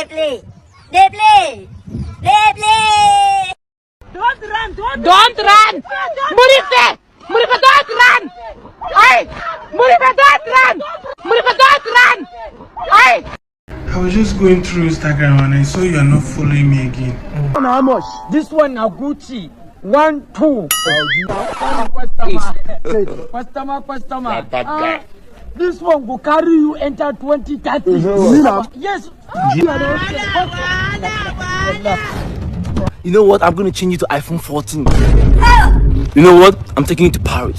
They play. They play. They play. Don't run. Murife, don't run. Hey, Murife, don't run. Murife, don't run. Hey. I was just going through Instagram and I saw you are not following me again. How much? This one now Gucci. 1, 2. Customer. This one will carry you enter 2030. Yes. You know what? I'm gonna change you to iPhone 14. You know what? I'm taking you to Paris.